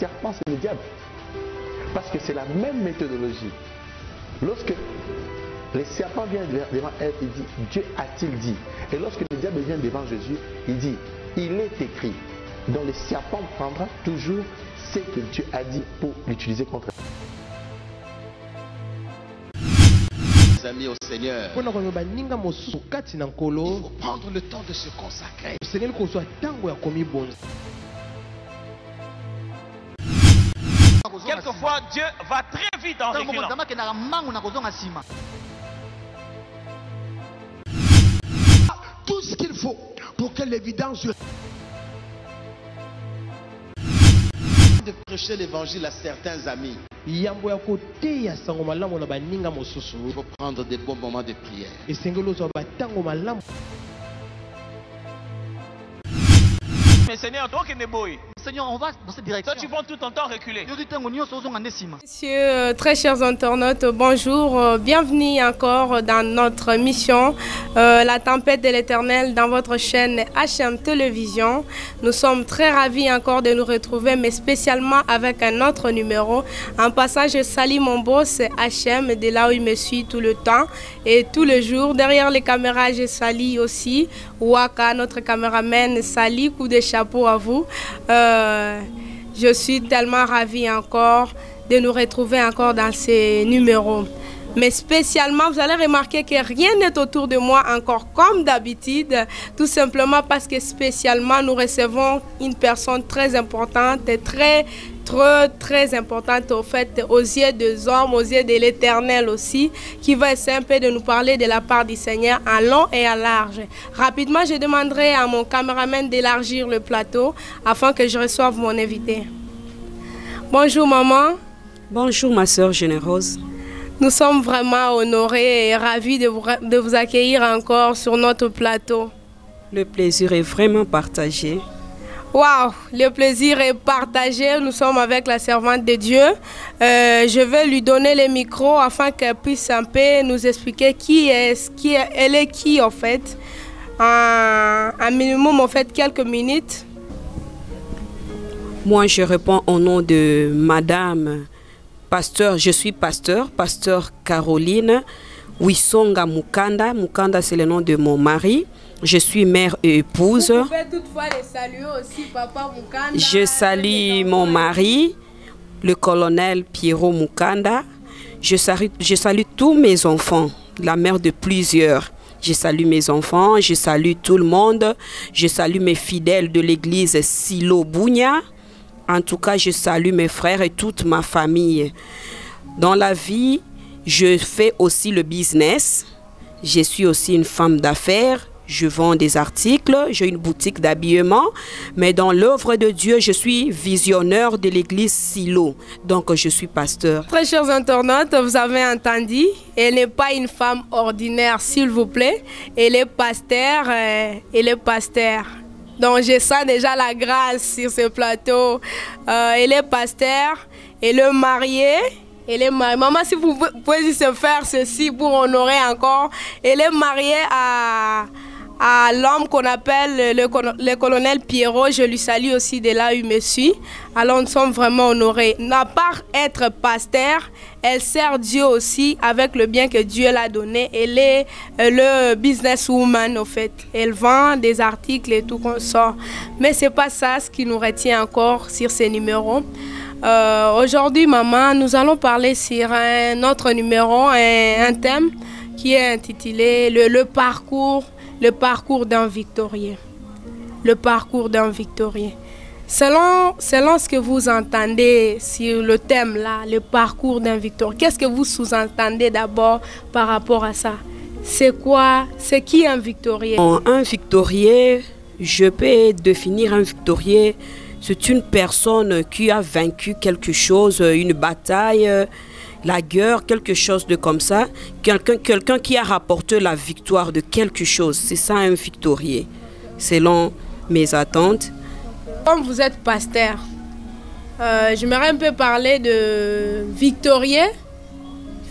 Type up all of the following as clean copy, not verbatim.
serpent, c'est le diable. Parce que c'est la même méthodologie. Lorsque les serpents viennent devant Ève, il dit, Dieu a-t-il dit? Et lorsque le diable vient devant Jésus, il dit, il est écrit. Donc le serpent prendra toujours ce que Dieu a dit pour l'utiliser contre lui. Amis au Seigneur, il faut prendre le temps de se consacrer. Quelquefois, Dieu va très vite en reculant. Tout ce qu'il faut pour que l'évidence de prêcher l'évangile à certains amis. Il faut prendre des bons moments de prière. Mais Seigneur, toi qui es beau. Seigneur, on va dans cette direction. Toi, tu prends tout ton temps reculer. Messieurs, très chers internautes, bonjour. Bienvenue encore dans notre mission, La Tempête de l'Éternel, dans votre chaîne HM Télévision. Nous sommes très ravis encore de nous retrouver, mais spécialement avec un autre numéro. En passant, je salue mon boss HM, de là où il me suit tout le temps et tous les jours. Derrière les caméras, je salue aussi Waka, notre caméraman. Salut, coup de chapeau à vous. Je suis tellement ravie encore de nous retrouver encore dans ces numéros. Mais spécialement, vous allez remarquer que rien n'est autour de moi encore comme d'habitude, tout simplement parce que spécialement, nous recevons une personne très importante et très importante au fait aux yeux des hommes, aux yeux de l'Éternel aussi, qui va essayer un peu de nous parler de la part du Seigneur en long et en large. Rapidement, je demanderai à mon caméraman d'élargir le plateau afin que je reçoive mon invité. Bonjour maman. Bonjour ma soeur généreuse. Nous sommes vraiment honorés et ravis de vous accueillir encore sur notre plateau. Le plaisir est vraiment partagé. Waouh, le plaisir est partagé. Nous sommes avec la servante de Dieu. Je vais lui donner le micro afin qu'elle puisse un peu nous expliquer elle est qui en fait. Un minimum en fait quelques minutes. Moi je réponds au nom de Madame Pasteur. Je suis pasteur Caroline Wisonga Mukanda. Mukanda c'est le nom de mon mari. Je suis mère et épouse. Vous pouvez toutefois les saluer aussi, Papa Mukanda. Je salue mon mari, le colonel Pierrot Mukanda. Je salue tous mes enfants, la mère de plusieurs. Je salue mes enfants, je salue tout le monde. Je salue mes fidèles de l'église Silo Bounia. En tout cas, je salue mes frères et toute ma famille. Dans la vie, je fais aussi le business. Je suis aussi une femme d'affaires. Je vends des articles, j'ai une boutique d'habillement, mais dans l'œuvre de Dieu, je suis visionneur de l'église Silo, donc je suis pasteur. Très chers internautes, vous avez entendu, elle n'est pas une femme ordinaire, s'il vous plaît, elle est pasteur, Donc je sens déjà la grâce sur ce plateau. Elle est pasteur, elle est mariée. Elle est mariée. Maman, si vous pouvez se faire ceci pour honorer encore, elle est mariée à l'homme qu'on appelle le colonel Pierrot. Je lui salue aussi de là où il me suit. Alors nous sommes vraiment honorés. À part être pasteur, elle sert Dieu aussi avec le bien que Dieu l'a donné. Elle est le businesswoman au fait. Elle vend des articles et tout qu'on sort. Mais c'est pas ça ce qui nous retient encore sur ces numéros. Aujourd'hui, maman, nous allons parler sur un autre numéro, un thème qui est intitulé le parcours d'un victorieux. Le parcours d'un victorieux. Selon ce que vous entendez sur le thème là, le parcours d'un victorieux, qu'est-ce que vous sous-entendez d'abord par rapport à ça? C'est qui un victorieux? Un victorieux, je peux définir un victorieux. C'est une personne qui a vaincu quelque chose, une bataille, la guerre, quelque chose de comme ça. Quelqu'un qui a rapporté la victoire de quelque chose. C'est ça un victorieux, selon mes attentes. Comme vous êtes pasteur, j'aimerais un peu parler de victorieux.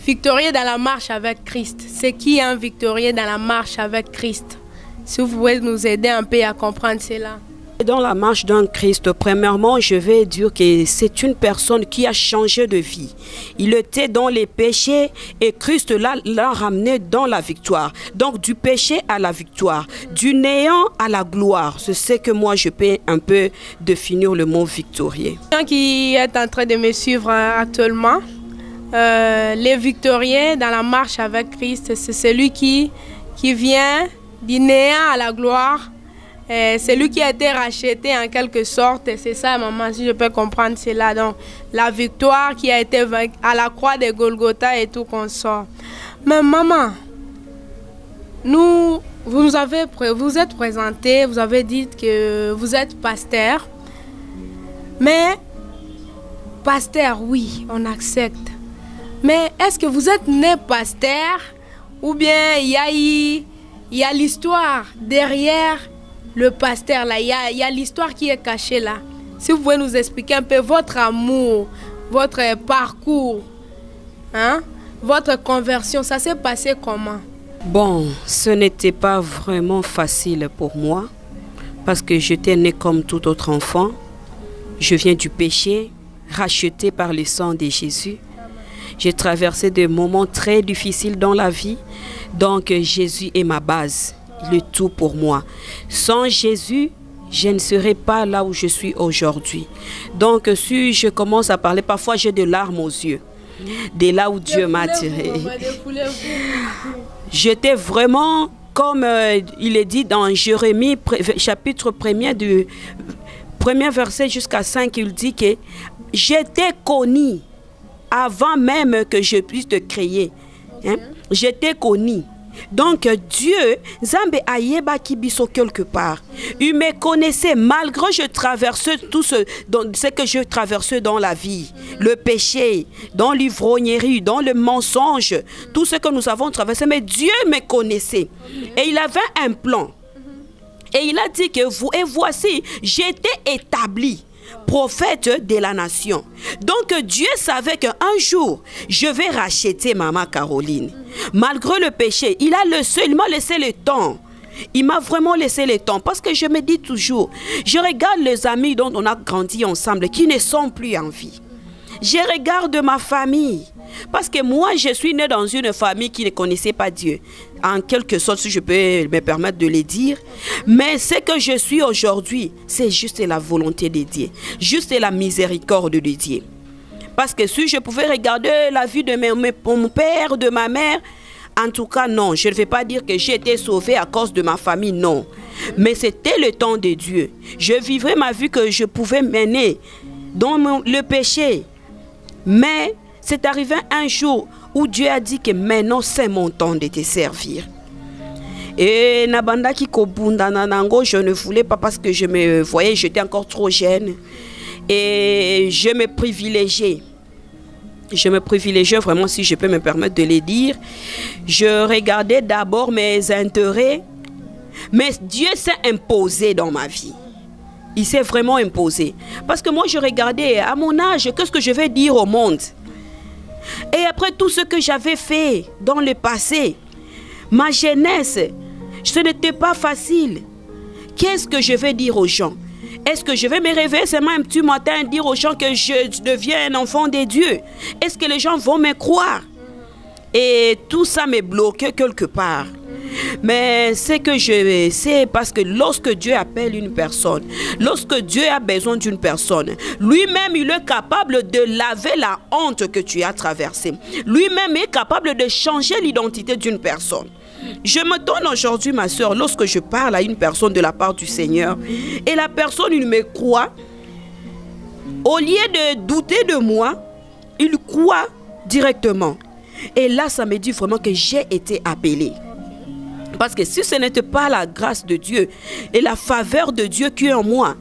Victorieux dans la marche avec Christ. C'est qui un victorieux dans la marche avec Christ? Si vous pouvez nous aider un peu à comprendre cela. Dans la marche d'un Christ, premièrement, je vais dire que c'est une personne qui a changé de vie. Il était dans les péchés et Christ l'a ramené dans la victoire. Donc du péché à la victoire, du néant à la gloire. C'est ce que moi je peux un peu définir le mot victorieux. Qui est en train de me suivre actuellement, les victorieux dans la marche avec Christ, c'est celui qui vient du néant à la gloire. C'est lui qui a été racheté en quelque sorte. C'est ça, maman, si je peux comprendre cela. Donc, la victoire qui a été à la croix de Golgotha et tout qu'on sort. Mais maman, vous êtes présenté, vous avez dit que vous êtes pasteur. Mais, pasteur, oui, on accepte. Mais est-ce que vous êtes né pasteur? Ou bien il y a l'histoire derrière le pasteur là, il y a l'histoire qui est cachée là. Si vous pouvez nous expliquer un peu votre amour, votre parcours, hein, votre conversion, ça s'est passé comment? Bon, ce n'était pas vraiment facile pour moi parce que j'étais né comme tout autre enfant. Je viens du péché, racheté par le sang de Jésus. J'ai traversé des moments très difficiles dans la vie, donc Jésus est ma base. Le tout pour moi. Sans Jésus, je ne serais pas là où je suis aujourd'hui. Donc, si je commence à parler, parfois j'ai des larmes aux yeux. De là où Dieu m'a tiré. J'étais vraiment, comme il est dit dans Jérémie, chapitre 1er, du premier verset jusqu'à 5, il dit que j'étais connu avant même que je puisse te créer. Hein? J'étais connu. Donc Dieu, Zambé Ayeba Kibiso quelque part, il me connaissait malgré je traversais tout ce que je traversais dans la vie, le péché, dans l'ivrognerie, dans le mensonge, tout ce que nous avons traversé, mais Dieu me connaissait et il avait un plan et il a dit que voici, j'étais établi prophète de la nation. Donc Dieu savait qu'un jour, je vais racheter maman Caroline. Malgré le péché, il m'a laissé le temps. Il m'a vraiment laissé le temps parce que je me dis toujours, je regarde les amis dont on a grandi ensemble qui ne sont plus en vie. Je regarde ma famille. Parce que moi, je suis née dans une famille qui ne connaissait pas Dieu. En quelque sorte, si je peux me permettre de le dire. Mais ce que je suis aujourd'hui, c'est juste la volonté de Dieu. Juste la miséricorde de Dieu. Parce que si je pouvais regarder la vie de mon père, de ma mère, en tout cas, non. Je ne vais pas dire que j'ai été sauvée à cause de ma famille, non. Mais c'était le temps de Dieu. Je vivrais ma vie que je pouvais mener dans le péché. Mais c'est arrivé un jour où Dieu a dit que maintenant c'est mon temps de te servir. Et Nabanda qui kobunda nanango, je ne voulais pas parce que je me voyais, j'étais encore trop jeune. Et je me privilégiais. Je me privilégiais vraiment, si je peux me permettre de le dire. Je regardais d'abord mes intérêts. Mais Dieu s'est imposé dans ma vie. Il s'est vraiment imposé. Parce que moi, je regardais à mon âge, qu'est-ce que je vais dire au monde? Et après tout ce que j'avais fait dans le passé, ma jeunesse, ce n'était pas facile. Qu'est-ce que je vais dire aux gens? Est-ce que je vais me réveiller seulement un petit matin et dire aux gens que je deviens un enfant de Dieu? Est-ce que les gens vont me croire? Et tout ça me bloquait quelque part. Mais ce que je sais, parce que lorsque Dieu appelle une personne, lorsque Dieu a besoin d'une personne, lui-même il est capable de laver la honte que tu as traversée. Lui-même est capable de changer l'identité d'une personne. Je me donne aujourd'hui, ma soeur, lorsque je parle à une personne de la part du Seigneur, et la personne il me croit, au lieu de douter de moi, il croit directement. Et là, ça me dit vraiment que j'ai été appelé. Parce que si ce n'était pas la grâce de Dieu et la faveur de Dieu qui est en moi,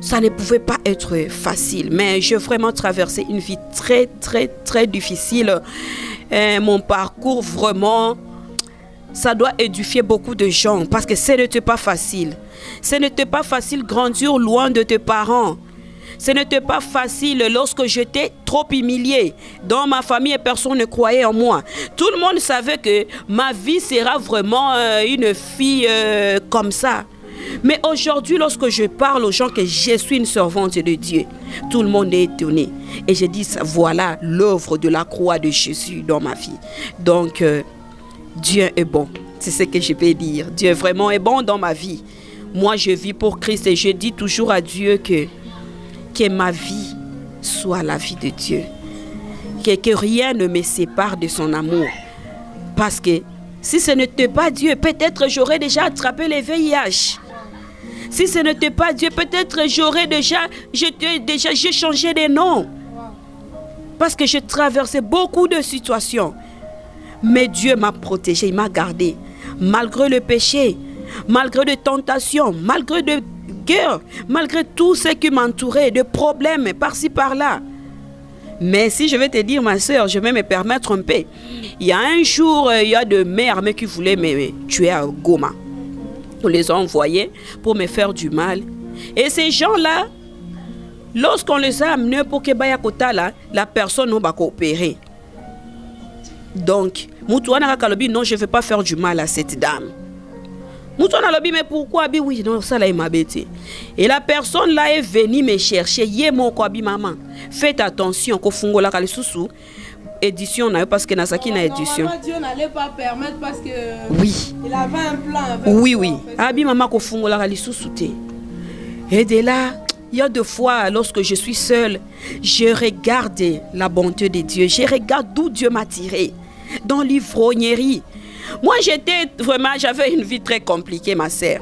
ça ne pouvait pas être facile. Mais j'ai vraiment traversé une vie très difficile. Et mon parcours, vraiment, ça doit édifier beaucoup de gens. Parce que ce n'était pas facile. Ce n'était pas facile de grandir loin de tes parents. Ce n'était pas facile lorsque j'étais trop humiliée. Dans ma famille, personne ne croyait en moi. Tout le monde savait que ma vie sera vraiment une fille comme ça. Mais aujourd'hui, lorsque je parle aux gens que je suis une servante de Dieu, tout le monde est étonné. Et je dis, voilà l'œuvre de la croix de Jésus dans ma vie. Donc, Dieu est bon. C'est ce que je vais dire. Dieu vraiment est bon dans ma vie. Moi, je vis pour Christ et je dis toujours à Dieu que ma vie soit la vie de Dieu. Que rien ne me sépare de son amour. Parce que si ce n'était pas Dieu, peut-être j'aurais déjà attrapé le VIH. Si ce n'était pas Dieu, peut-être j'ai changé de nom. Parce que j'ai traversé beaucoup de situations. Mais Dieu m'a protégé, il m'a gardé. Malgré le péché, malgré les tentations, malgré de guerres, malgré tout ce qui m'entourait, de problèmes par-ci par-là. Mais si je vais te dire, ma soeur, je vais me permettre un peu. Il y a un jour, il y a de mes armées qui voulaient me tuer à Goma. On les a envoyés pour me faire du mal. Et ces gens-là, lorsqu'on les a amenés pour que Bayakota, la personne n'a pas coopéré. Donc, Moutouana Kalobi, non, je ne vais pas faire du mal à cette dame. Moutouana Kalobi, mais pourquoi? Oui, non, ça là, il m'a bêté. Et la personne là est venue me chercher. Yémo Kwabi, maman. Faites attention, qu'au fungo la Kalisousou. Édition, parce que Nasaki n'a édition. Dieu n'allait pas permettre parce que. Oui. Il avait un plan avec. Oui, oui. Abi, maman, qu'au fungo la Kalisousou. Et de là. Il y a des fois, lorsque je suis seule, je regarde la bonté de Dieu. Je regarde d'où Dieu m'a tiré. Dans l'ivrognerie. Moi, j'avais une vie très compliquée, ma sœur.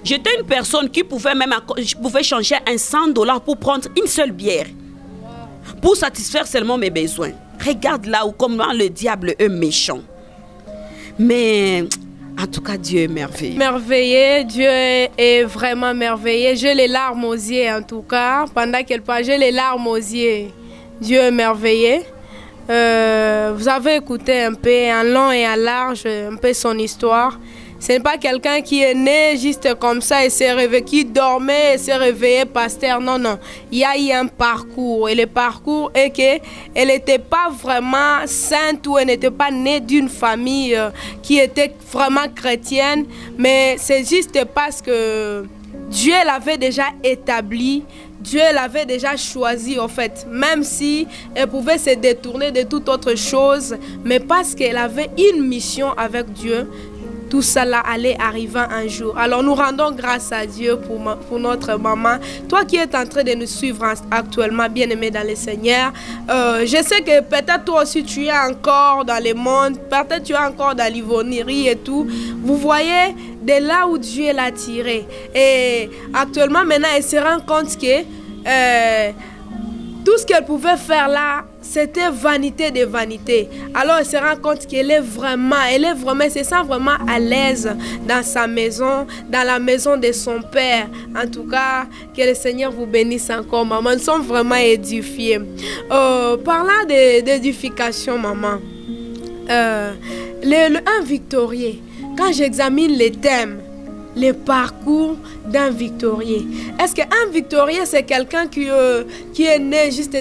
J'étais une personne qui pouvait changer un $100 pour prendre une seule bière. Pour satisfaire seulement mes besoins. Regarde là où comment le diable est méchant. Mais... en tout cas, Dieu est merveilleux. Merveilleux, Dieu est vraiment merveilleux. J'ai les larmes aux yeux en tout cas. Pendant qu'elle parle, j'ai les larmes aux yeux. Dieu est merveilleux. Vous avez écouté un peu en long et en large un peu son histoire. Ce n'est pas quelqu'un qui est né juste comme ça et s'est réveillé, qui dormait et s'est réveillé pasteur. Non, non. Il y a eu un parcours. Et le parcours est qu'elle n'était pas vraiment sainte ou elle n'était pas née d'une famille qui était vraiment chrétienne. Mais c'est juste parce que Dieu l'avait déjà établi. Dieu l'avait déjà choisi en fait, même si elle pouvait se détourner de toute autre chose, mais parce qu'elle avait une mission avec Dieu, tout cela allait arriver un jour. Alors nous rendons grâce à Dieu pour notre maman. Toi qui es en train de nous suivre actuellement, bien-aimé dans le Seigneur, je sais que peut-être toi aussi tu es encore dans le monde, peut-être tu es encore dans l'ivognerie et tout. Vous voyez, de là où Dieu l'a tiré. Et actuellement, maintenant, elle se rend compte que tout ce qu'elle pouvait faire là, c'était vanité de vanité. Alors elle se rend compte qu'elle est vraiment, elle se sent vraiment à l'aise dans sa maison, dans la maison de son père. En tout cas, que le Seigneur vous bénisse encore, maman. Nous sommes vraiment édifiés. Parlant d'édification, maman, un victorieux, quand j'examine les thèmes, le parcours d'un victorieux. Est-ce qu'un victorieux, c'est quelqu'un qui est né juste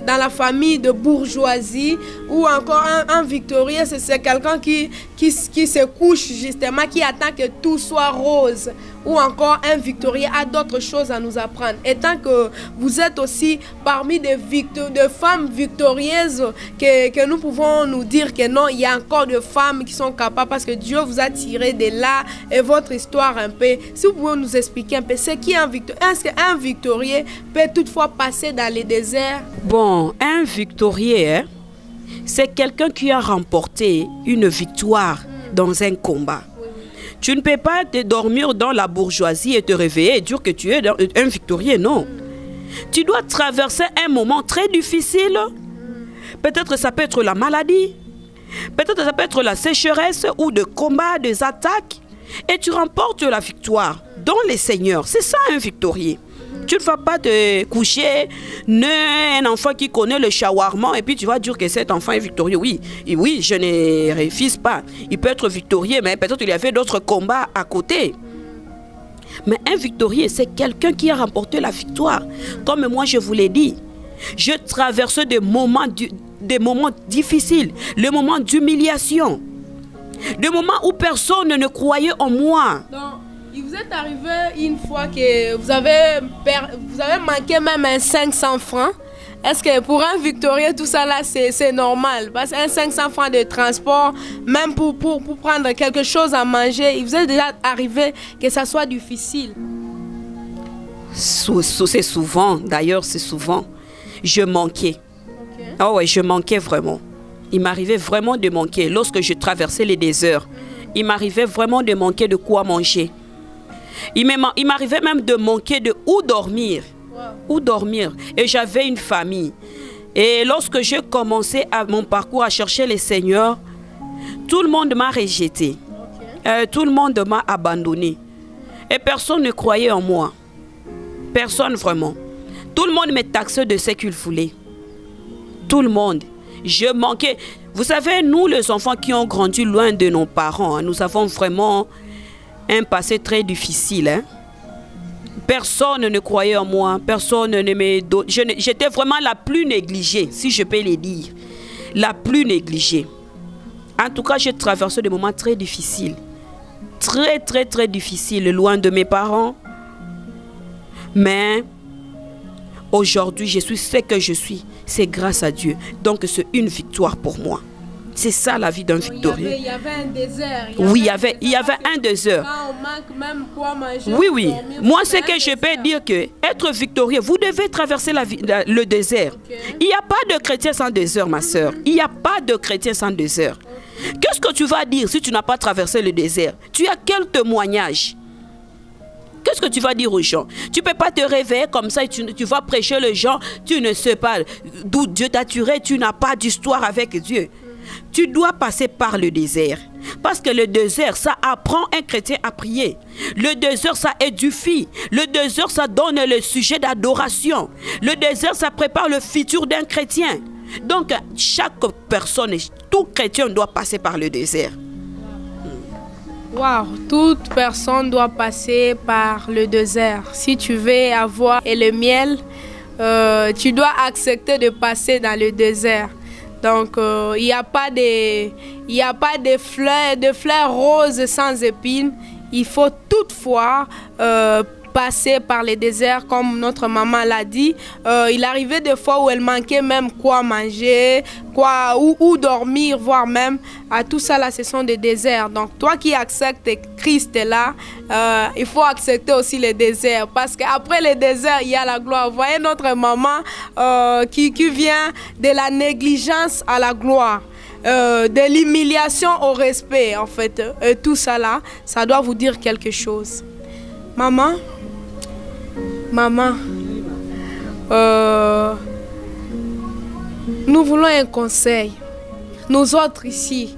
dans la famille de bourgeoisie, ou encore un victorieux, c'est quelqu'un qui se couche justement, qui attend que tout soit rose, ou encore un victorieux a d'autres choses à nous apprendre. Et tant que vous êtes aussi parmi des femmes victorieuses, que nous pouvons nous dire que non, il y a encore des femmes qui sont capables, parce que Dieu vous a tiré de là, et votre histoire un peu. Si vous pouvez nous expliquer un peu, c'est qui un victorieux? Est-ce qu'un victorieux peut toutefois passer dans les déserts? Bon, un victorieux, c'est quelqu'un qui a remporté une victoire dans un combat. Tu ne peux pas te dormir dans la bourgeoisie et te réveiller et dire que tu es un victorieux, non. Tu dois traverser un moment très difficile. Peut-être ça peut être la maladie. Peut-être ça peut être la sécheresse ou des combats, des attaques. Et tu remportes la victoire dans les seigneurs. C'est ça un victorieux. Tu ne vas pas te coucher, un enfant qui connaît le shawarma, et puis tu vas dire que cet enfant est victorieux. Oui, et oui, je ne refuse pas. Il peut être victorieux, mais peut-être il y avait d'autres combats à côté. Mais un victorieux, c'est quelqu'un qui a remporté la victoire. Comme moi, je vous l'ai dit, je traverse des moments difficiles, les moments d'humiliation, des moments où personne ne croyait en moi. Il vous est arrivé une fois que vous avez manqué même un 500 francs. Est-ce que pour un victorieux, tout ça là, c'est normal? Parce qu'un 500 francs de transport, même pour prendre quelque chose à manger, il vous est déjà arrivé que ça soit difficile? C'est souvent, d'ailleurs c'est souvent. Je manquais. Okay. Ah ouais, je manquais vraiment. Il m'arrivait vraiment de manquer. Lorsque je traversais les déserts, il m'arrivait vraiment de manquer de quoi manger. Il m'arrivait même de manquer de où dormir. Où dormir. Et j'avais une famille. Et lorsque j'ai commencé mon parcours à chercher le Seigneur, tout le monde m'a rejeté. Okay. Tout le monde m'a abandonné. Et personne ne croyait en moi. Personne vraiment. Tout le monde me taxait de ce qu'il voulait. Tout le monde. Je manquais. Vous savez, nous les enfants qui ont grandi loin de nos parents, nous avons vraiment un passé très difficile. Hein? Personne ne croyait en moi. Personne ne me donnait. J'étais vraiment la plus négligée, si je peux le dire. La plus négligée. En tout cas, j'ai traversé des moments très difficiles. Très, très, très difficiles, loin de mes parents. Mais aujourd'hui, je suis ce que je suis. C'est grâce à Dieu. Donc, c'est une victoire pour moi. C'est ça la vie d'un victorieux. Il y avait un désert. Oui, il y avait un désert. Quand on manque même quoi manger, oui, oui. Moi, c'est que je peux dire que être victorieux, vous devez traverser le désert. Okay. Il n'y a pas de chrétien sans désert, ma soeur. Il n'y a pas de chrétien sans désert. Okay. Qu'est-ce que tu vas dire si tu n'as pas traversé le désert? Tu as quel témoignage? Qu'est-ce que tu vas dire aux gens? Tu ne peux pas te réveiller comme ça et tu vas prêcher les gens. Tu ne sais pas d'où Dieu t'a tiré. Tu n'as pas d'histoire avec Dieu. Tu dois passer par le désert. Parce que le désert, ça apprend un chrétien à prier. Le désert, ça édifie. Le désert, ça donne le sujet d'adoration. Le désert, ça prépare le futur d'un chrétien. Donc, chaque personne, tout chrétien doit passer par le désert. Wow, toute personne doit passer par le désert. Si tu veux avoir le miel, tu dois accepter de passer dans le désert. Donc, il n'y a pas de fleurs roses sans épines. Il faut toutefois passer par les déserts, comme notre maman l'a dit. Il arrivait des fois où elle manquait même quoi manger, où dormir, voire même. Tout ça là, ce sont des déserts. Donc, toi qui acceptes Christ là, il faut accepter aussi les déserts. Parce qu'après les déserts, il y a la gloire. Vous voyez notre maman qui vient de la négligence à la gloire. De l'humiliation au respect, en fait. Tout ça là, ça doit vous dire quelque chose. Maman, nous voulons un conseil. Nous autres ici,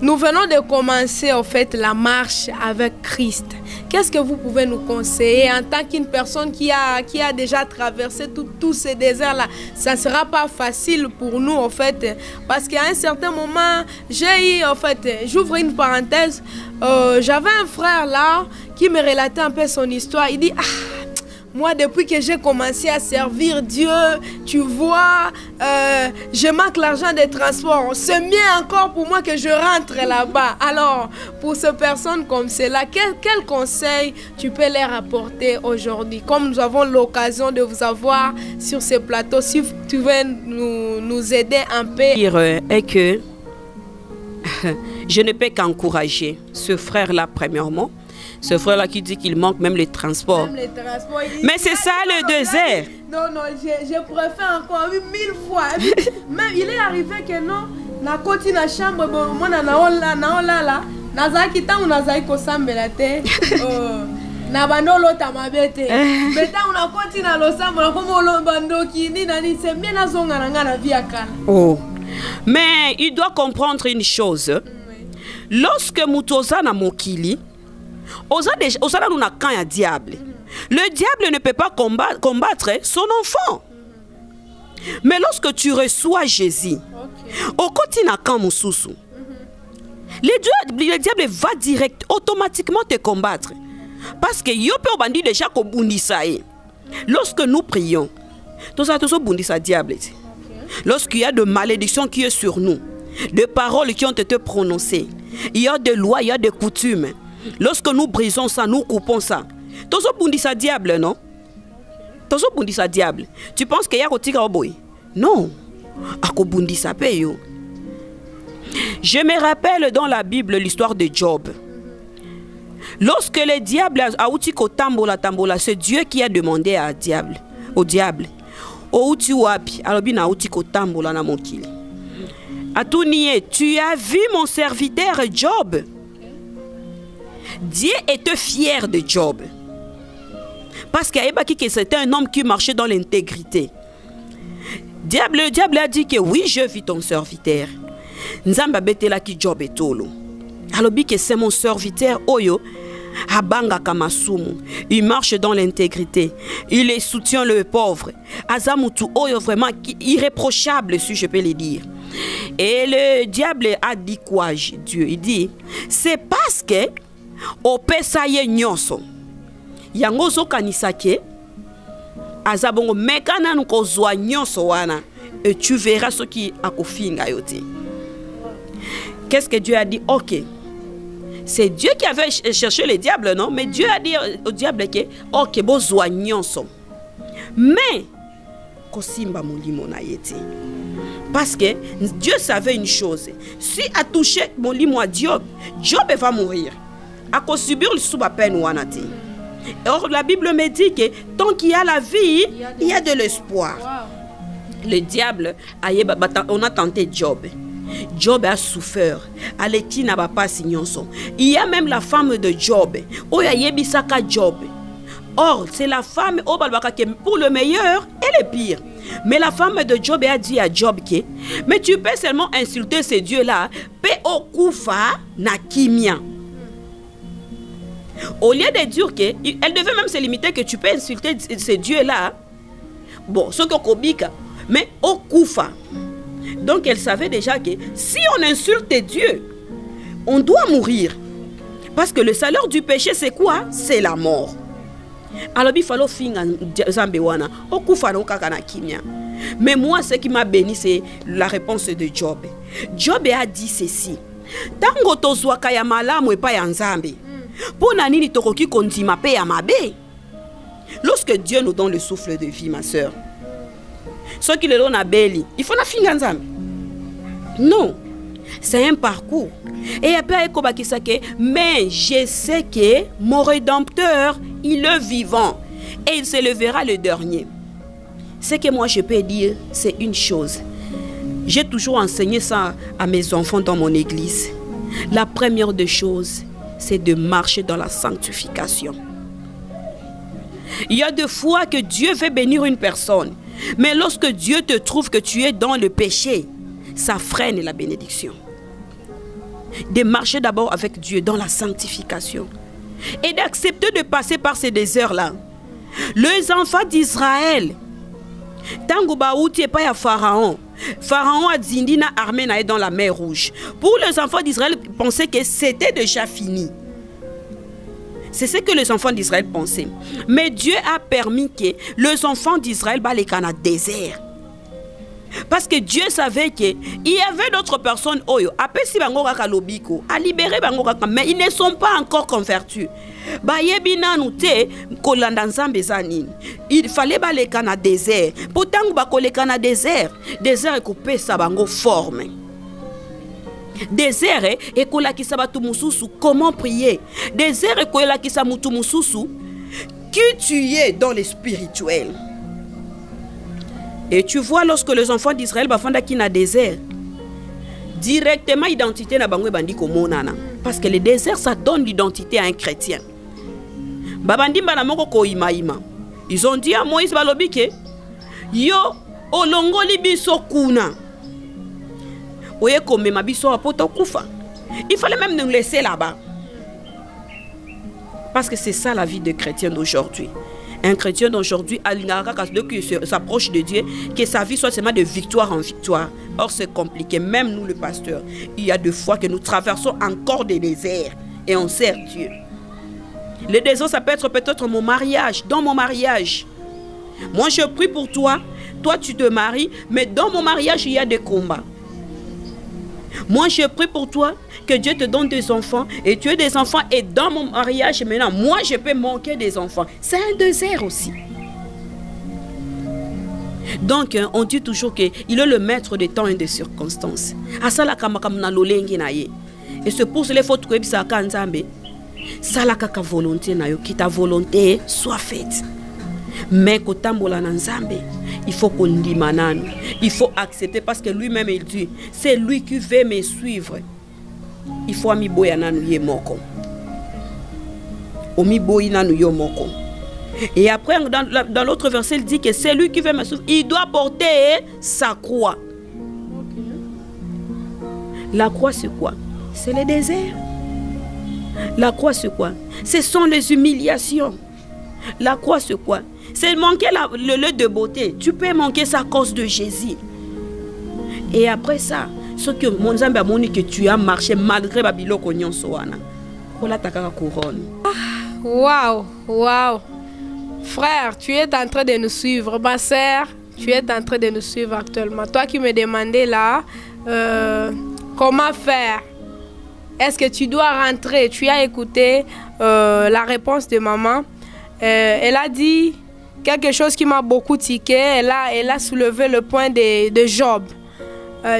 nous venons de commencer en fait la marche avec Christ. Qu'est-ce que vous pouvez nous conseiller en tant qu'une personne qui a déjà traversé tous ces déserts-là? Ça ne sera pas facile pour nous en fait, parce qu'à un certain moment, j'ai eu en fait, j'ouvre une parenthèse, j'avais un frère là qui me relatait un peu son histoire. Il dit, moi, depuis que j'ai commencé à servir Dieu, tu vois, je manque l'argent des transports. C'est mieux encore pour moi que je rentre là-bas. Alors, pour ces personnes comme cela, quel conseil tu peux leur apporter aujourd'hui? Comme nous avons l'occasion de vous avoir sur ce plateau, si tu veux nous aider un peu. Dire est que je ne peux qu'encourager ce frère-là, premièrement. Ce frère-là qui dit qu'il manque même les transports. Même les transports. Mais c'est ça le désert. Non, je préfère encore 1000 fois. Même il est arrivé que non, na koti na chambre, moi na là, na zaki tangu na zaki kosambela te. Na bandolo tamabete. Mais tangu na koti na losambo na komo bandoki ni nani c'est bien na zonga na ngana viaka. Oh. Mais il doit comprendre une chose. Lorsque mutoza na mokili, osala nous na quand ya diable. Le diable ne peut pas combattre son enfant. Mais lorsque tu reçois Jésus, au quotidien quand mususu, le diable va direct, automatiquement te combattre. Parce que yo pe obandi déjà ko bundisa e. Lorsque nous prions, tout ça bundisa diable. Lorsqu'il y a de malédiction qui est sur nous, de paroles qui ont été prononcées. Il y a des lois, il y a des coutumes. Lorsque nous brisons ça, nous coupons ça. Tozo bundisa diable, non? Tozo bundisa diable. Tu penses qu'il y a un tigre au boy? Non. Ako bundisa peyo. Je me rappelle dans la Bible l'histoire de Job. Lorsque le diable a outi ko tambola, c'est Dieu qui a demandé au diable. Outi wapi, alobi na outi ko tambola na mokili. Atounie, tu as vu mon serviteur Job? Dieu était fier de Job. Parce que c'était un homme qui marchait dans l'intégrité. Le diable a dit que oui, je vis ton serviteur. Nzamba betela ki Job etolo. Alobi que c'est mon serviteur Oyo. Abanga kamasumu. Il marche dans l'intégrité. Il soutient le pauvre. Azamutu Oyo vraiment irréprochable, si je peux le dire. Et le diable a dit quoi, Dieu? Il dit, c'est parce que au pesaye nyonso. Yango zo kanisake. Azabongo mekana nuko zwa nyonso wana. Et tu verras ce qui a kofinga yote. Qu'est-ce que Dieu a dit? Ok. C'est Dieu qui avait cherché le diable, non? Mais Dieu a dit au diable que, ok, bon zwa nyonso. Mais, kosimba molimo na yete. Parce que Dieu savait une chose. Si a touché molimo à Job, Job va mourir. A ko subir le sous-peine wanati. Or, la Bible me dit que tant qu'il y a la vie, il y a de l'espoir. Wow. Le diable, on a tenté Job. Job a souffert. Aleki n'a pas signonson. Il y a même la femme de Job. Oya yebisaka Job. Or, c'est la femme pour le meilleur et le pire. Mais la femme de Job a dit à Job que, mais tu peux seulement insulter ces dieux-là. Pe okufa na kimia. Au lieu de dire qu'elle devait même se limiter que tu peux insulter ces dieux-là. Bon, ce que Kobika, mais au Koufa. Donc elle savait déjà que si on insulte Dieu, on doit mourir. Parce que le salaire du péché, c'est quoi? C'est la mort. Alors il fallait finir Zambewana. Au Koufa, non kakana kimia. Mais moi, ce qui m'a béni, c'est la réponse de Job. Job a dit ceci. Tango tozwa kaya malamu e pa ya Nzambe. Lorsque Dieu nous donne le souffle de vie, ma soeur, ceux qui le donnent à Béli, il faut la finir ensemble. Non, c'est un parcours. Et après, mais je sais que mon Rédempteur, il est vivant et il se lèvera le dernier. Ce que moi je peux dire, c'est une chose. J'ai toujours enseigné ça à mes enfants dans mon église. La première des choses, c'est de marcher dans la sanctification. Il y a des fois que Dieu veut bénir une personne. Mais lorsque Dieu te trouve que tu es dans le péché, ça freine la bénédiction. De marcher d'abord avec Dieu dans la sanctification. Et d'accepter de passer par ces déserts-là. Les enfants d'Israël, tango baouti et pas à Pharaon. Pharaon a zindina armée dans la mer Rouge. Pour les enfants d'Israël, ils pensaient que c'était déjà fini. C'est ce que les enfants d'Israël pensaient. Mais Dieu a permis que les enfants d'Israël les canaux désert. Parce que Dieu savait qu'il y avait d'autres personnes à libérer, mais ils ne sont pas encore convertis. Il fallait les canaux désert. Pourtant, les canaux désert est coupé sa forme. Désert et comment prier. Désert et qui tu es dans le spirituel. Et tu vois, lorsque les enfants d'Israël vont dans le désert, directement identité na bangwe bandi komonana. Parce que le désert, ça donne l'identité à un chrétien. Babandi banamoko ko ima. Ils ont dit à Moïse balobike, yo olongoli biso kuna. Oye comme ma biso apoto kufa. Il fallait même nous laisser là-bas. Parce que c'est ça la vie de chrétien d'aujourd'hui. Un chrétien d'aujourd'hui, qui s'approche de Dieu, que sa vie soit seulement de victoire en victoire. Or, c'est compliqué. Même nous, le pasteur, il y a des fois que nous traversons encore des déserts et on sert Dieu. Le désert, ça peut être peut-être mon mariage, dans mon mariage. Moi, je prie pour toi. Toi, tu te maries, mais dans mon mariage, il y a des combats. Moi, je prie pour toi que Dieu te donne des enfants et tu aies des enfants. Et dans mon mariage, maintenant, moi, je peux manquer des enfants. C'est un désert aussi. Donc, on dit toujours qu'il est le maître des temps et des circonstances. Et c'est pour cela qu'il faut trouver ça quand Nzambe. Ça la kaka volonté na yo, que ta volonté soit faite. Mais quand tambola na Nzambe, il faut qu'on dit manano. Il faut accepter parce que lui-même il dit, c'est lui qui veut me suivre. Il faut ami boya nanu ye moko. Omi boyi nanu yo moko. Et après, dans l'autre verset, il dit que c'est lui qui veut me suivre. Il doit porter sa croix. La croix, c'est quoi? C'est le désert. La croix, c'est quoi? Ce sont les humiliations. La croix, c'est quoi? C'est manquer le lieu de beauté. Tu peux manquer ça à cause de Jésus. Et après ça, ce que mon Zambé a montré que tu as marché malgré Babylone Konyon Soana. Voilà ta couronne. Waouh, waouh. Frère, tu es en train de nous suivre. Ma sœur, tu es en train de nous suivre actuellement. Toi qui me demandais là, comment faire? Est-ce que tu dois rentrer? Tu as écouté la réponse de maman. Elle a dit quelque chose qui m'a beaucoup tiqué. Elle a soulevé le point de Job.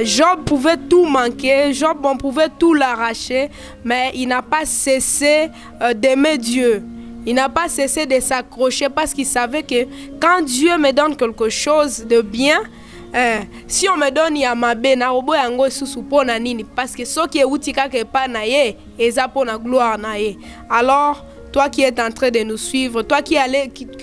Job pouvait tout manquer, Job on pouvait tout l'arracher, mais il n'a pas cessé d'aimer Dieu. Il n'a pas cessé de s'accrocher parce qu'il savait que quand Dieu me donne quelque chose de bien, si on me donne Yamabe, na robo yango susu pona nini, parce que ce qui est utika ke pa na ye, eza pona gloire na ye. Alors, toi qui es en train de nous suivre, toi qui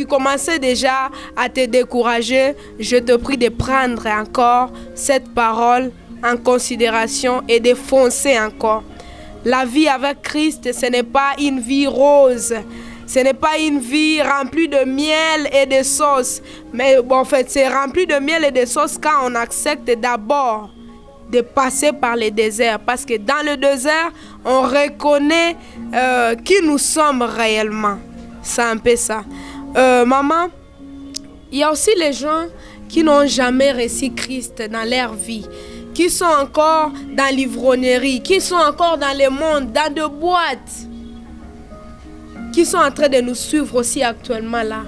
commençais déjà à te décourager, je te prie de prendre encore cette parole en considération et de foncer encore. La vie avec Christ, ce n'est pas une vie rose. Ce n'est pas une vie remplie de miel et de sauce. Mais bon, en fait, c'est rempli de miel et de sauce quand on accepte d'abord de passer par le désert. Parce que dans le désert, on reconnaît qui nous sommes réellement. C'est un peu ça. Maman, il y a aussi les gens qui n'ont jamais reçu Christ dans leur vie, qui sont encore dans l'ivrognerie, qui sont encore dans le monde, dans des boîtes, qui sont en train de nous suivre aussi actuellement là.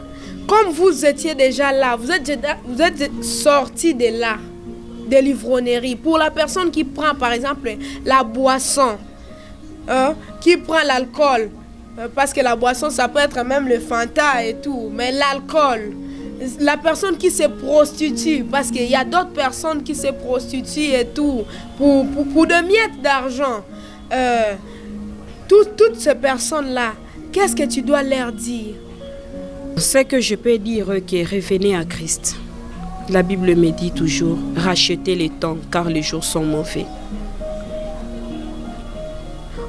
Comme vous étiez déjà là, vous êtes sortis de là, de l'ivrognerie. Pour la personne qui prend par exemple la boisson, qui prend l'alcool, parce que la boisson ça peut être même le Fanta et tout, mais l'alcool, la personne qui se prostitue, parce qu'il y a d'autres personnes qui se prostituent et tout, pour de miettes d'argent, toutes ces personnes-là, qu'est-ce que tu dois leur dire? Ce que je peux dire, que revenez à Christ. La Bible me dit toujours, rachetez les temps car les jours sont mauvais.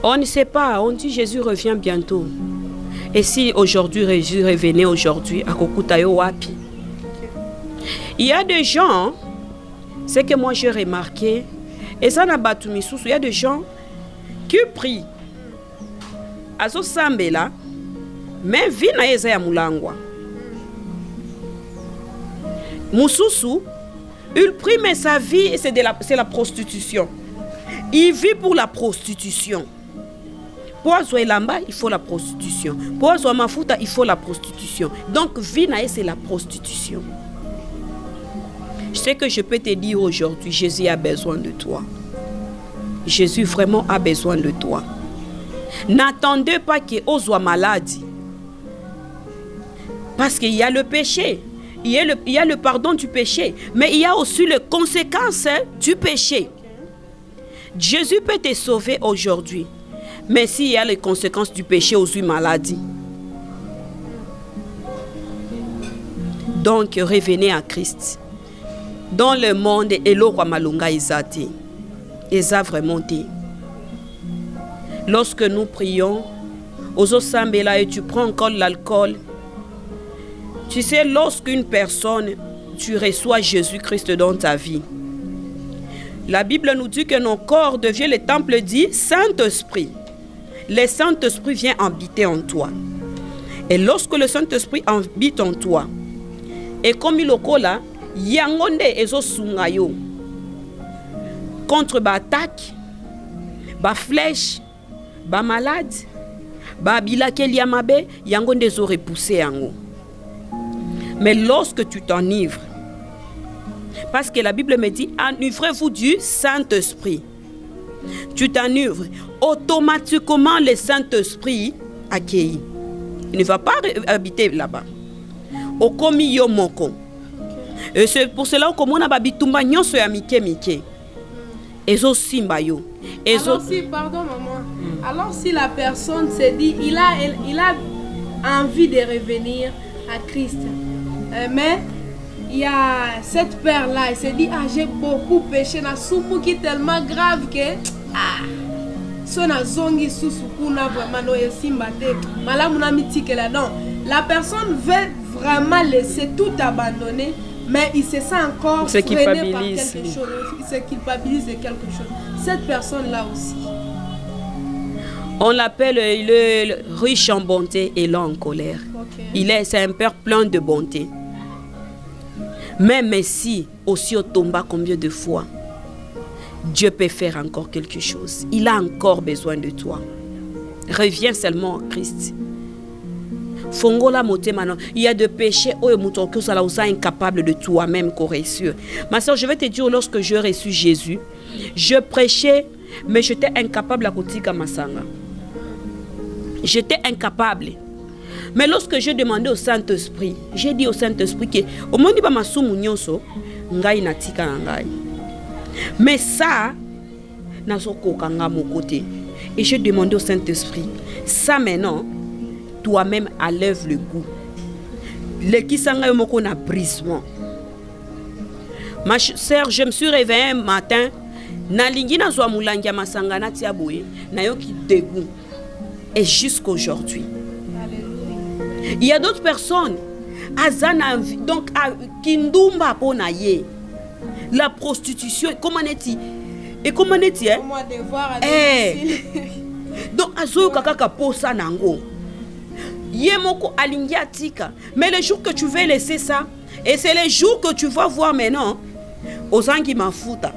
On ne sait pas, on dit Jésus revient bientôt. Et si aujourd'hui Jésus revenait aujourd'hui, à Kokutayo Wapi. Il y a des gens, c'est que moi j'ai remarqué, et ça n'a pas tout mis sous, il y a des gens qui prient. Azo Sambela, mais vina eza ya mulangwa. Mususu, il prie mais sa vie c'est la prostitution. Il vit pour la prostitution. Pour Azo Lamba, il faut la prostitution. Pour Azo Mafuta, il faut la prostitution. Donc vina c'est la prostitution. Je sais que je peux te dire aujourd'hui, Jésus a besoin de toi. Jésus vraiment a besoin de toi. N'attendez pas qu'il soit malade. Parce qu'il y a le péché. Il y a le pardon du péché. Mais il y a aussi les conséquences du péché. Jésus peut te sauver aujourd'hui. Mais s'il y a les conséquences du péché, aussi maladie. Donc revenez à Christ. Dans le monde, et le roi Malunga Isati. Isa vraiment dit. Lorsque nous prions, aux Osambela et tu prends encore l'alcool, tu sais, lorsqu'une personne, tu reçois Jésus-Christ dans ta vie, la Bible nous dit que nos corps deviennent le temple dit Saint-Esprit. Le Saint-Esprit vient habiter en toi. Et lorsque le Saint-Esprit habite en toi, et comme il est yangonde ezo sungayo contre l'attaque ba flèche, ba malade, ba bilakeli ya mabe, yango ndezo repousser yango. Mais lorsque tu t'enivres, parce que la Bible me dit, enivrez-vous du Saint-Esprit. Tu t'enivres, automatiquement le Saint-Esprit accueillit. Il ne va pas habiter là-bas. Au komi yo moko. Et c'est pour cela que mon ababitumba nyonso ya mike mike. Ezo simba yo. Alors si, pardon maman. Alors si la personne se dit, il a envie de revenir à Christ, mais il y a cette peur-là, il se dit, ah, j'ai beaucoup péché, na soumu qui est tellement grave que, ah, son zongi susukuna vraiment no esimbate, malamuna mitike là, non. La personne veut vraiment laisser tout abandonner, mais il se sent encore freiné par quelque chose, il se culpabilise de quelque chose. Cette personne-là aussi. On l'appelle, il est riche en bonté et lent en colère. Okay. C'est un père plein de bonté. Même si, aussi au tomba combien de fois, Dieu peut faire encore quelque chose. Il a encore besoin de toi. Reviens seulement en Christ. Fongola moté maintenant. Il y a des péchés où tu es incapable de toi-même correction. Ma soeur, je vais te dire, lorsque j'ai reçu Jésus, je prêchais, mais j'étais incapable à kotika masanga. J'étais incapable. Mais lorsque j'ai demandé au Saint-Esprit, j'ai dit au Saint-Esprit que au moins ba masumu nyonso ngai natika ngai. Mais ça nazoko kanga mon côté. Et j'ai demandé au Saint-Esprit, ça maintenant toi-même enlève le goût. Le qui sanga yomoko na brisement. Ma sœur, je me suis réveillée un matin, na lingi na zwa mulangi masanga na tia boye, na yoki dégoût. Et jusqu'aujourd'hui. Il y a d'autres personnes, azana donc kindumba pona ye. La prostitution, comment est-il? Et comment est-il? Donc azo kaka posa nango. Yemoko alingiatika. Mais le jour que tu veux laisser ça, et c'est le jour que tu vas voir maintenant, aux angi mafuta.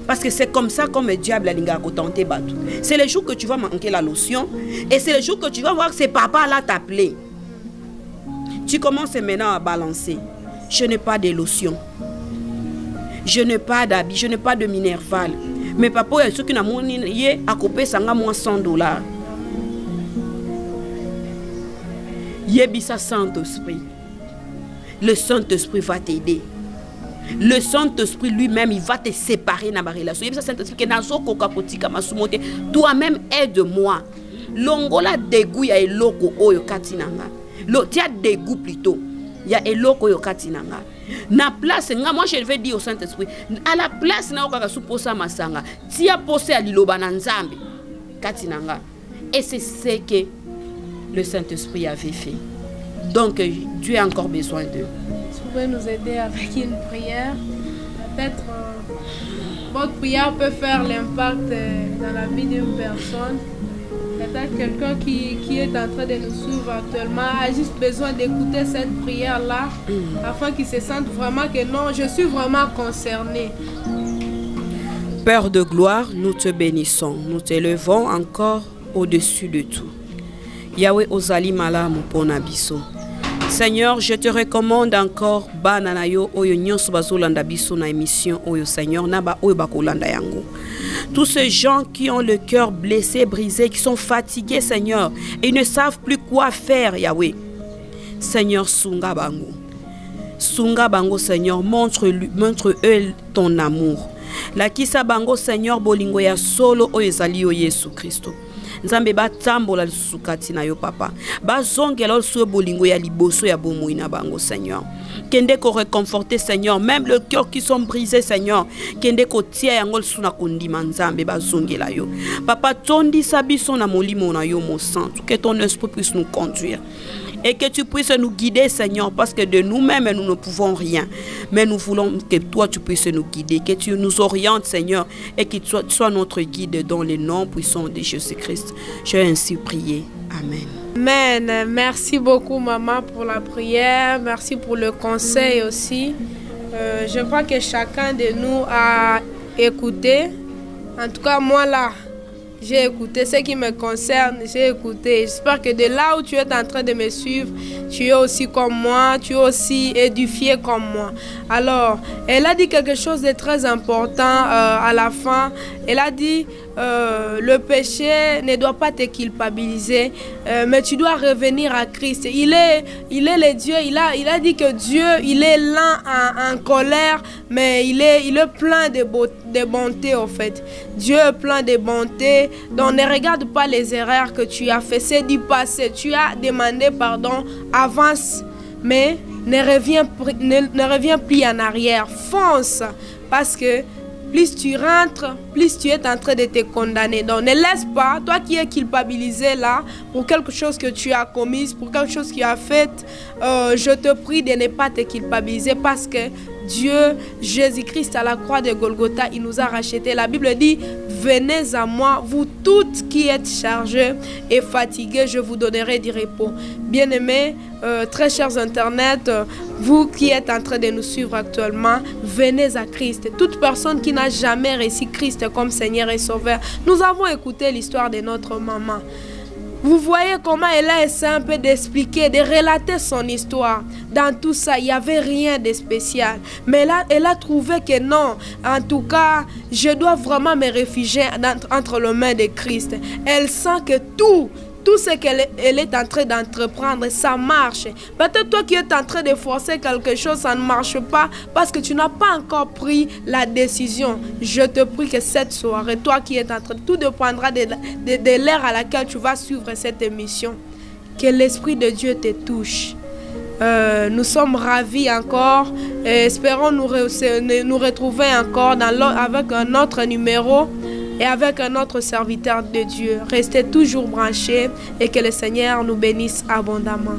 Parce que c'est comme ça comme le diable a tenté battu. C'est le jour que tu vas manquer la lotion. Et c'est le jour que tu vas voir que c'est papa là t'appeler. Tu commences maintenant à balancer. Je n'ai pas de lotion. Je n'ai pas d'habit. Je n'ai pas de minerval. Mais papa, il y a ceux qui n'ont pas à couper $100. Yebisa Saint-Esprit. Le Saint-Esprit va t'aider. Le Saint-Esprit lui-même, il va te séparer dans ma relation. Toi-même, aide-moi. Longola dégoût, il y a eloko oyo katinanga. Il y a dégoût plutôt. Il y a eloko oyo katinanga. Na place, moi je vais dire au Saint-Esprit, à la place, na okaka suposa masanga. Tia posé à liloba na nzambe katinanga. Et c'est ce que le Saint-Esprit avait fait. Donc, Dieu a encore besoin d'eux. Vous pouvez nous aider avec une prière. Peut-être votre prière peut faire l'impact dans la vie d'une personne. Peut-être quelqu'un qui est en train de nous suivre actuellement a juste besoin d'écouter cette prière-là afin qu'il se sente vraiment que non, je suis vraiment concerné. Père de gloire, nous te bénissons. Nous t'élevons encore au-dessus de tout. Yahweh Ozali Malamu Ponabiso. Seigneur, je te recommande encore bananayo oyo nyonso bazolanda biso na émission oyo Seigneur naba oyo bakolanda yango. Tous ces gens qui ont le cœur blessé, brisé, qui sont fatigués, Seigneur, et ne savent plus quoi faire, Yahweh. Seigneur, sunga bango. Sunga bango, Seigneur, montre-eux ton amour. La kisa bango, Seigneur, bolingo ya solo oyo ezali yo Yesu Christo. Nzambe batambola lusukati na yo papa. Bazongela oso bolingo ya liboso ya bomoi na bango Seigneur. Kende ko réconforter Seigneur, même le cœur qui sont brisés Seigneur. Kende ko tia yango suna kondima Nzambe bazongela yo. Papa tondi sabiso na molimo na yo mon sang. Que ton esprit puisse nous conduire. Et que tu puisses nous guider, Seigneur, parce que de nous-mêmes, nous ne pouvons rien. Mais nous voulons que toi, tu puisses nous guider, que tu nous orientes, Seigneur, et que tu sois notre guide dans les noms puissants de Jésus-Christ. J'ai ainsi prié. Amen. Amen. Merci beaucoup, maman, pour la prière. Merci pour le conseil aussi. Je crois que chacun de nous a écouté En tout cas, moi là, j'ai écouté ce qui me concerne, j'ai écouté. J'espère que de là où tu es en train de me suivre, tu es aussi comme moi, tu es aussi édifié comme moi. Alors, elle a dit quelque chose de très important à la fin. Elle a dit, le péché ne doit pas te culpabiliser, mais tu dois revenir à Christ. Il est le Dieu, il a dit que Dieu, il est lent en colère, mais il est plein de bonté en fait. Dieu est plein de bonté, donc ne regarde pas les erreurs que tu as fait, c'est du passé. Tu as demandé pardon, avance, mais ne reviens plus en arrière, fonce, parce que plus tu rentres, plus tu es en train de te condamner. Donc ne laisse pas, toi qui es culpabilisé là, pour quelque chose que tu as commis, pour quelque chose que tu as fait, je te prie de ne pas te culpabiliser parce que Dieu, Jésus-Christ à la croix de Golgotha, il nous a rachetés. La Bible dit, venez à moi, vous toutes qui êtes chargés et fatigués, je vous donnerai du repos. Bien-aimés, très chers internet, vous qui êtes en train de nous suivre actuellement, venez à Christ. Toute personne qui n'a jamais reçu Christ comme Seigneur et Sauveur. Nous avons écouté l'histoire de notre maman. Vous voyez comment elle a essayé un peu d'expliquer, de relater son histoire. Dans tout ça, il n'y avait rien de spécial. Mais là, elle a trouvé que non. En tout cas, je dois vraiment me réfugier entre les mains de Christ. Elle sent que tout ce qu'elle est en train d'entreprendre, ça marche. Peut-être toi qui es en train de forcer quelque chose, ça ne marche pas parce que tu n'as pas encore pris la décision. Je te prie que cette soirée, toi qui es en train, tout dépendra de l'heure à laquelle tu vas suivre cette émission. Que l'Esprit de Dieu te touche. Nous sommes ravis encore. Espérons nous retrouver encore avec un autre numéro et avec un autre serviteur de Dieu. Restez toujours branchés et que le Seigneur nous bénisse abondamment.